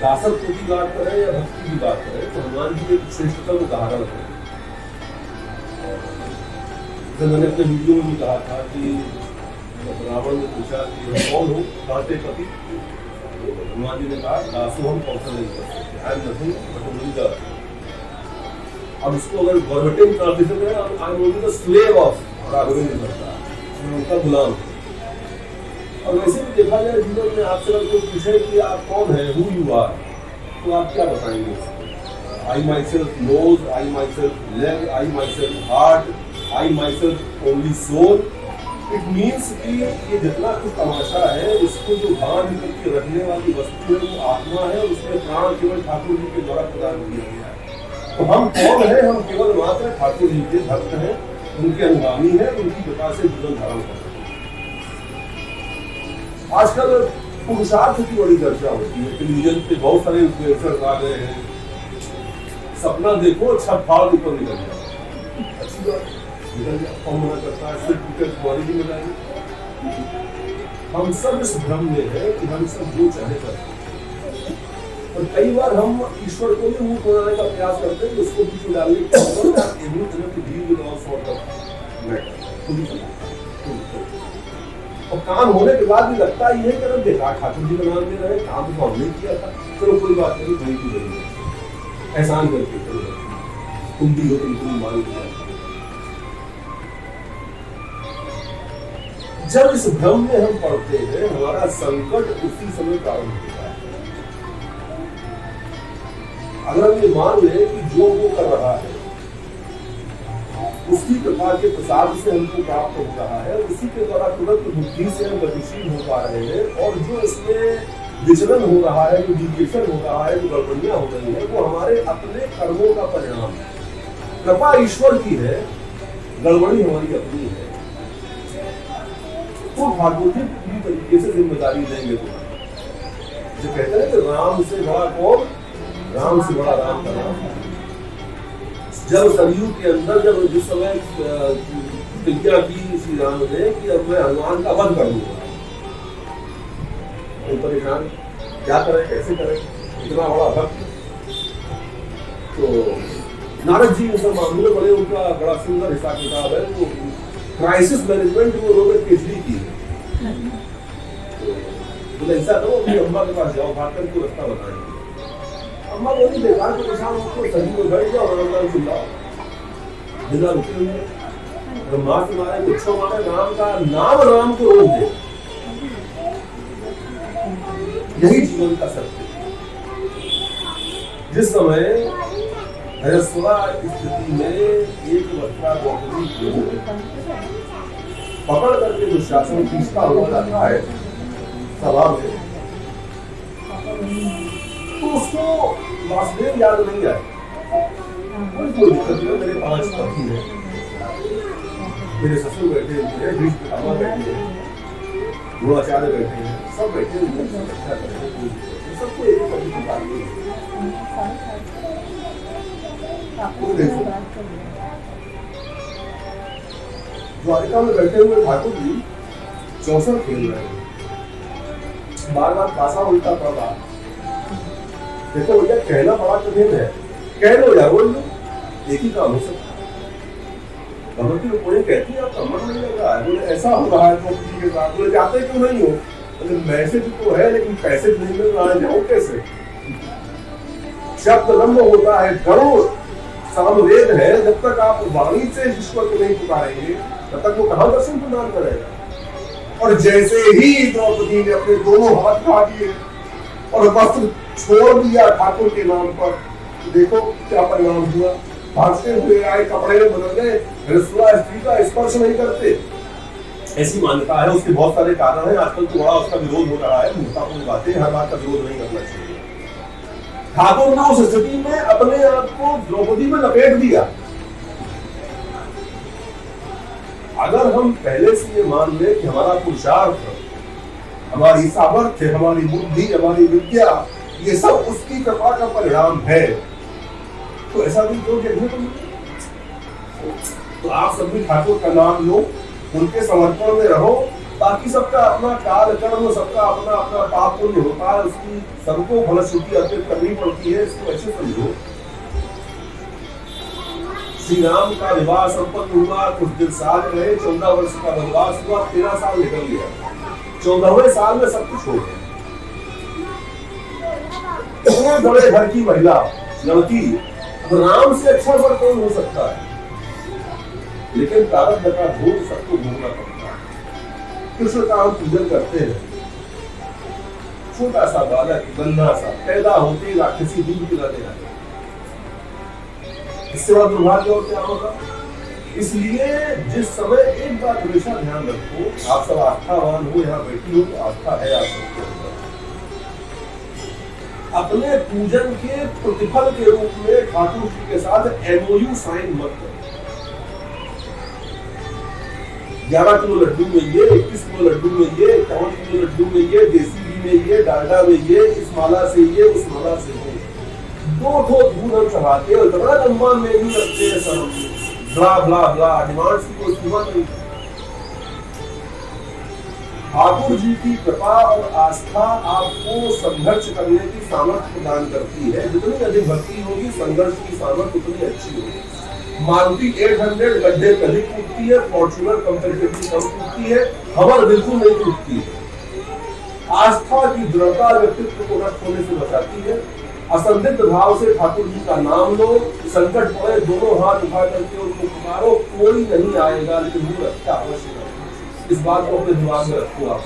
दासत्व की बात करें या भक्ति की बात करें तो हनुमान जी एक श्रेष्ठतम उदाहरण है। तो मैंने अपने वीडियो में भी कहा था कि रावण ने पूछा कि कौन हो, कहाँ थे पति, तो हनुमान जी ने कहा दासो हम कौशल नहीं कर सकते, I am nothing but only the, अब इसको अगर वर्बटिम ट्रांसलेशन है, I am only the slave of Raghavendra करता, मैं उनका गुलाम। और वैसे भी देखा जाए जीवन में आपसे अगर कोई पूछे कि आप कौन है, हु यू आर, तो आप क्या बताएंगे? I myself nose, I myself leg, I myself heart, I myself only soul. It means कि ये जितना कुछ तमाशा है, इसको जो बांध करके रखने वाली वस्तु है वो आत्मा है, उसमें प्राण केवल ठाकुर जी के द्वारा प्रदान किया गया है। तो हम कौन है? हम केवल मात्र ठाकुर जी के भक्त हैं, उनके अनुगामी हैं, उनकी कृपा से जीवन धारण करते हैं। आजकल पुरुषार्थ की बड़ी चर्चा होती है, टेलीविजन पे बहुत सारे इन्फ्लुएंसर्स आ गए हैं, सपना देखो छत फाड़ ऊपर निकल जाए, अच्छी बात निकल जाए, कौन मना करता है? सिर्फ टिकट बॉडी की बनाएंगे। हम सब इस भ्रम में है कि हम सब जो चाहे करते हैं, और कई बार हम ईश्वर को भी मुंह बनाने का प्रयास करते हैं, उसको बीच में डालने की और काम होने के बाद भी लगता ही है कि देखा ठाकुर जी का नाम दे रहे हैं, काम तो हमने किया था, चलो कोई बात नहीं, वही की जरूरत है, एहसान करके चलो तुम भी हो, तुम मान लिया। जब इस भ्रम में हम पड़ते हैं, हमारा संकट उसी समय प्रारंभ होता है। अगर हम ये मान लें कि जो वो कर रहा है उसकी कृपा के प्रसाद से हमको प्राप्त हो रहा है, उसी के द्वारा तुरंत बुद्धि से हम गतिशील हो पा रहे हैं, और जो इसमें विचलन हो रहा है, जो डिविएशन हो रहा है, जो गड़बड़ियां हो रही है, वो हमारे अपने कर्मों का परिणाम है। कृपा ईश्वर की है, गड़बड़ी हमारी अपनी है। तो ठाकुर जी पूरी तरीके से जिम्मेदारी देंगे। तो जो कहते हैं कि राम से बड़ा कौन, राम से बड़ा राम का नाम। जब सरयू के अंदर जब जिस समय प्रतिज्ञा की श्री राम ने कि अब मैं हनुमान का वध कर दूंगा, तो परेशान क्या करें, कैसे करें, इतना बड़ा भक्त। तो नारद जी उस मामले में बड़े, उनका बड़ा सुंदर हिसाब किताब है, वो क्राइसिस मैनेजमेंट वो लोगों ने पीएचडी की है। तो ऐसा करो अपनी अम्मा के पास जाओ, भाग करके रास्ता बताएंगे। अम्मा बोली बेकार परेशान हो, सही में बैठ जाओ, राम चिल्लाओ, बिना रुके हुए ब्रह्मास्त्र मारे, गुच्छा मारे, राम का नाम, राम को रोक दे। यही जीवन का सत्य। जिस समय हरस्वरा स्थिति में एक वस्त्रा द्रौपदी को पकड़ करके दुशासन खींचता हुआ जाता है सभा में, तो उसको वासुदेव याद नहीं आए। कोई दिक्कत नहीं, मेरे 5 पति हैं, मेरे ससुर बैठे हुए हैं, बीच पितामह बैठे हैं, गुणाचार्य बैठे हैं, सब बैठे हुए हैं, सब अच्छा कर रहे हैं, सबको एक पति की बात नहीं है। तो देखो द्वारिका में बैठे हुए ठाकुर जी चौसर खेल रहे हैं, बार बार पासा उल्टा पड़ रहा। देखो भैया, कहना बड़ा कठिन है, कह लो या बोल लो, एक ही काम हो सकता है। भगवती रुक्मिणी कहती है आपका मन नहीं लग रहा है, बोले ऐसा हो रहा है द्रौपदी के साथ, बोले जाते क्यों नहीं हो, बोले मैसेज तो है लेकिन पैसे नहीं मिल रहा है, जाओ कैसे। शब्द लंब होता है, गरुड़ सामवेद है, जब तक आप वाणी से ईश्वर को नहीं पुकारेंगे तब तक वो कहाँ दर्शन प्रदान करेगा। और जैसे ही द्रौपदी ने अपने दोनों हाथ उठा दिए और वस्त्र छोड़ दिया ठाकुर के नाम पर, देखो क्या परिणाम हुआ। भागते हुए आए, कपड़े में बदल गए, रसुआ स्त्री का स्पर्श नहीं करते, ऐसी मान्यता है। उसके बहुत सारे कारण हैं, आजकल तो बड़ा उसका विरोध हो रहा है, मूर्खतापूर्ण बातें, हर बात का विरोध नहीं करना चाहिए। ठाकुर ने उस स्थिति में अपने आप को द्रौपदी में लपेट दिया। अगर हम पहले से ये मान ले कि हमारा पुरुषार्थ, हमारी सामर्थ्य, हमारी बुद्धि, हमारी विद्या, ये सब उसकी कृपा का परिणाम है, तो ऐसा भी क्यों देखने को मिले। तो आप सभी ठाकुर का नाम लो, उनके समर्पण में रहो, बाकी सबका अपना काल कर्म, सबका अपना अपना पाप पुण्य होता है, उसकी सबको फलश्रुति अर्पित करनी पड़ती है। इसको अच्छे समझो। श्री राम का विवाह संपन्न हुआ, कुछ दिन साथ रहे, 14 वर्ष का वनवास हुआ, 13 साल निकल गया, 14वें साल में सब कुछ हो गया। इतने बड़े घर की महिला लड़की, राम से अच्छा वर कौन हो सकता है? लेकिन प्रारब्ध का भोग सबको भोगना पड़ता है। कृष्ण का हम पूजन करते हैं, छोटा सा बालक गन्ना सा पैदा होते राक्षसी दूध पिलाने आए, इससे बड़ा दुर्भाग्य और क्या होगा? इसलिए जिस समय एक बात हमेशा ध्यान रखो, आप सब आस्थावान हो, यहाँ बैठी हो तो आस्था है आप सबके अंदर। अपने पूजन के प्रतिफल के रूप में ठाकुर जी के साथ MOU साइन मत करो। 11 किलो लड्डू में ये, 21 किलो लड्डू में ये, 51 किलो लड्डू में ये, देसी घी में ये, डालडा में ये, इस माला से ये, उस माला से ये, 2 दूध हम चढ़ाते हैं, इतना लंबा मेन्यू रखते हैं सब, ब्ला ब्ला ब्ला, डिमांड्स की कोई सीमा नहीं। ठाकुर जी की कृपा और आस्था आपको संघर्ष करने की सामर्थ्य प्रदान करती है। जितनी अधिक भक्ति होगी, संघर्ष की सामर्थ्य उतनी अच्छी होगी। मारुति 800 गड्ढे पे अधिक टूटती है, फॉर्च्यूनर कंपैरेटिवली कम टूटती है, हमर बिल्कुल नहीं टूटती है। आस्था की दृढ़ता व्यक्तित्व को नष्ट होने से बचाती है। असंदिग्ध भाव से ठाकुर जी का नाम लो, संकट पड़े दोनों हाथ उठा करके उनको पुकारो, कोई नहीं आएगा लेकिन वो रक्षा अवश्य करो। इस बात को अपने दिमाग में रखो आप।